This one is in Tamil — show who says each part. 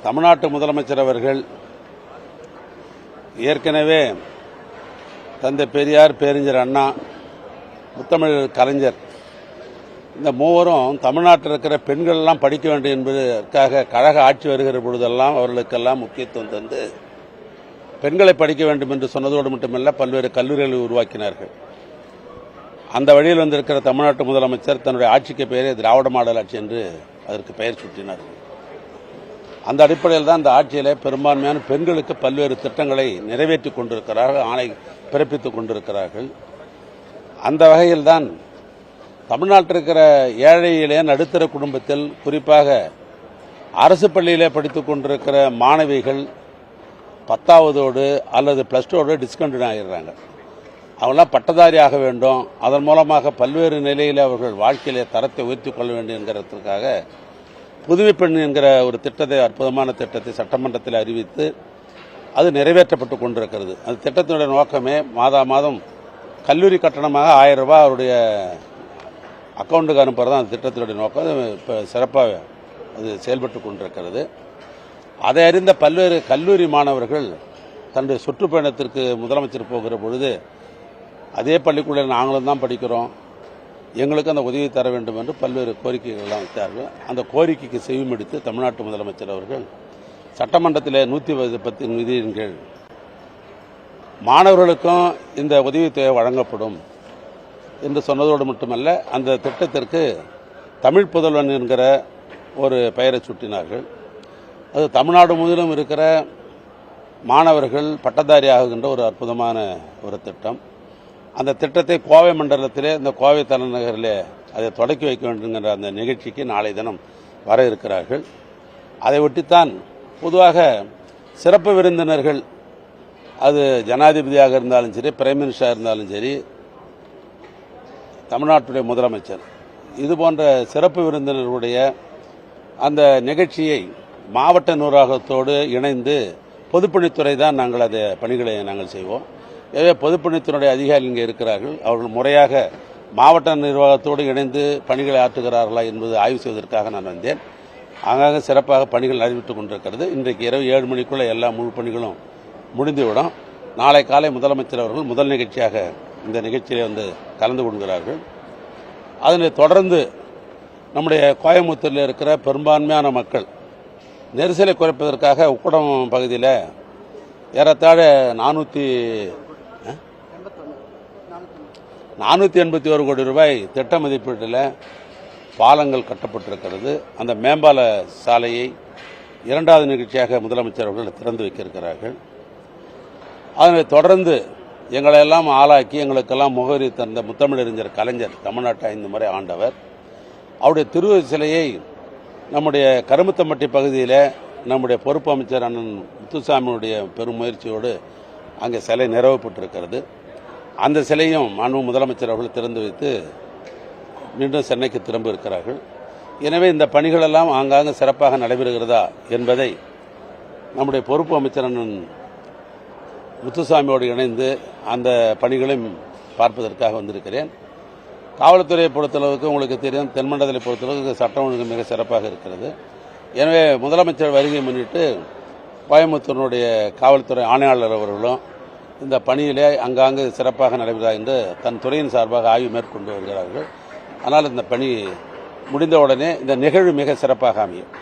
Speaker 1: தமிழ்நாட்டு முதலமைச்சர் அவர்கள் ஏற்கனவே தந்தை பெரியார், பேரறிஞர் அண்ணா, முத்தமிழர் கலைஞர் இந்த மூவரும் தமிழ்நாட்டில் இருக்கிற பெண்கள் எல்லாம் படிக்க வேண்டும் என்பதற்காக கழக ஆட்சி வருகிற பொழுதெல்லாம் அவர்களுக்கெல்லாம் முக்கியத்துவம் தந்து பெண்களை படிக்க வேண்டும் என்று சொன்னதோடு மட்டுமல்ல, பல்வேறு கல்லூரிகளை உருவாக்கினார்கள். அந்த வழியில் வந்திருக்கிற தமிழ்நாட்டு முதலமைச்சர் தன்னுடைய ஆட்சிக்கு பெயரே திராவிட மாடல் ஆட்சி என்று அதற்கு பெயர் சூட்டினார். அந்த அடிப்படையில் தான் இந்த ஆட்சியில் பெரும்பான்மையான பெண்களுக்கு பல்வேறு திட்டங்களை நிறைவேற்றிக் கொண்டிருக்கிறார்கள், ஆணை பிறப்பித்துக் கொண்டிருக்கிறார்கள். அந்த வகையில் தான் தமிழ்நாட்டில் இருக்கிற ஏழையிலே நடுத்தர குடும்பத்தில், குறிப்பாக அரசு பள்ளியிலே படித்துக் கொண்டிருக்கிற மாணவிகள் 10வதோடு அல்லது +2வோடு டிஸ்கண்டினியூ ஆகிடுறாங்க. அவங்களாம் பட்டதாரி ஆக வேண்டும், அதன் மூலமாக பல்வேறு நிலையில் அவர்கள் வாழ்க்கையிலே தரத்தை உயர்த்திக் கொள்ள வேண்டும் என்கிறதுக்காக புதுமை பெண் என்கிற ஒரு திட்டத்தை, அற்புதமான திட்டத்தை சட்டமன்றத்தில் அறிவித்து அது நிறைவேற்றப்பட்டுக் கொண்டிருக்கிறது. அந்த திட்டத்தினுடைய நோக்கமே மாதம் கல்லூரி கட்டணமாக 1000 ரூபாய் அவருடைய அக்கௌண்ட்டுக்கு அனுப்புறது தான் அந்த திட்டத்தினுடைய நோக்கம். இப்போ சிறப்பாக அது செயல்பட்டு கொண்டிருக்கிறது. அதை அறிந்த பல்வேறு கல்லூரி மாணவர்கள் தன்னுடைய சுற்றுப்பயணத்திற்கு முதலமைச்சர் போகிற பொழுது அதே பள்ளிக்கூடத்தில் நாங்களும் தான் படிக்கிறோம், எங்களுக்கு அந்த உதவி தர வேண்டும் என்று பல்வேறு கோரிக்கைகள்லாம் வைத்தார்கள். அந்த கோரிக்கைக்கு செவிமடுத்து தமிழ்நாட்டு முதலமைச்சர் அவர்கள் சட்டமன்றத்தில் 110 விதியின் கீழ் மாணவர்களுக்கும் இந்த உதவித்தொகை வழங்கப்படும் என்று சொன்னதோடு மட்டுமல்ல, அந்த திட்டத்திற்கு தமிழ் புதல்வன் என்கிற ஒரு பெயரை சூட்டினார்கள். அது தமிழ்நாடு முழுவதும் இருக்கிற மாணவர்கள் பட்டதாரி ஆகுகின்ற ஒரு அற்புதமான ஒரு திட்டம். அந்த திட்டத்தை கோவை மண்டலத்திலே, இந்த கோவை தலைநகரிலே அதை தொடக்கி வைக்க வேண்டுங்கிற அந்த நிகழ்ச்சிக்கு நாளை தினம் வர இருக்கிறார்கள். அதை ஒட்டித்தான் பொதுவாக சிறப்பு விருந்தினர்கள், அது ஜனாதிபதியாக இருந்தாலும் சரி, பிரைம் மினிஸ்டராக இருந்தாலும் சரி, தமிழ்நாட்டுடைய முதலமைச்சர், இது போன்ற சிறப்பு விருந்தினருடைய அந்த நிகழ்ச்சியை மாவட்ட நிர்வாகத்தோடு இணைந்து பொதுப்பணித்துறை தான் நாங்கள் அந்த பணிகளை நாங்கள் செய்வோம். எனவே பொதுப்பணித்துறையுடைய அதிகாரிகள் இங்கே இருக்கிறார்கள். அவர்கள் முறையாக மாவட்ட நிர்வாகத்தோடு இணைந்து பணிகளை ஆற்றுகிறார்களா என்பது ஆய்வு செய்வதற்காக நான் வந்தேன். ஆங்காக சிறப்பாக பணிகள் நடைபெற்றுக் கொண்டிருக்கிறது. இன்றைக்கு இரவு 7 மணிக்குள்ளே எல்லா முழு பணிகளும் முடிந்துவிடும். நாளை காலை முதலமைச்சர் அவர்கள் முதல் நிகழ்ச்சியாக இந்த நிகழ்ச்சியில் வந்து கலந்து கொள்கிறார்கள். அதனை தொடர்ந்து நம்முடைய கோயம்புத்தூரில் இருக்கிற பெரும்பான்மையான மக்கள் நெரிசலை குறைப்பதற்காக உக்கடம் பகுதியில் ஏறத்தாழ 481 கோடி ரூபாய் திட்ட மதிப்பீட்டில் பாலங்கள் கட்டப்பட்டிருக்கிறது. அந்த மேம்பால சாலையை 2வது நிகழ்ச்சியாக முதலமைச்சர் அவர்கள் திறந்து வைக்க இருக்கிறார்கள். அதனை தொடர்ந்து எங்களையெல்லாம் ஆளாக்கி எங்களுக்கெல்லாம் முகவரி தந்த முத்தமிழறிஞர் கலைஞர், தமிழ்நாட்டை 5 முறை ஆண்டவர், அவருடைய திருவுருவ சிலையை நம்முடைய கருமத்தம்பட்டி பகுதியில் நம்முடைய பொறுப்பு அமைச்சர் அண்ணன் முத்துசாமியுடைய பெரும் முயற்சியோடு அங்கே சிலை நிறுவப்பட்டிருக்கிறது. அந்த சிலையும் மாண்பு முதலமைச்சர் அவர்கள் திறந்து வைத்து மீண்டும் சென்னைக்கு திரும்ப இருக்கிறார்கள். எனவே இந்த பணிகளெல்லாம் ஆங்காங்கே சிறப்பாக நடைபெறுகிறதா என்பதை நம்முடைய பொறுப்பு அமைச்சர் அண்ணன் முத்துசாமியோடு இணைந்து அந்த பணிகளையும் பார்ப்பதற்காக வந்திருக்கிறேன். காவல்துறையை பொறுத்தளவுக்கு உங்களுக்கு தெரியும், தென்மண்டலத்தை பொறுத்தளவுக்கு சட்டம் ஒழுங்கு மிக சிறப்பாக இருக்கிறது. எனவே முதலமைச்சர் வருகை முன்னிட்டு கோயம்புத்தூரினுடைய காவல்துறை ஆணையாளர் அவர்களும் இந்த பணியிலே அங்காங்கு சிறப்பாக நடைபெறுகிறது என்று தன் துறையின் சார்பாக ஆய்வு மேற்கொண்டு வருகிறார்கள். ஆனால் இந்த பணி முடிந்தவுடனே இந்த நிகழ்வு மிக சிறப்பாக அமையும்.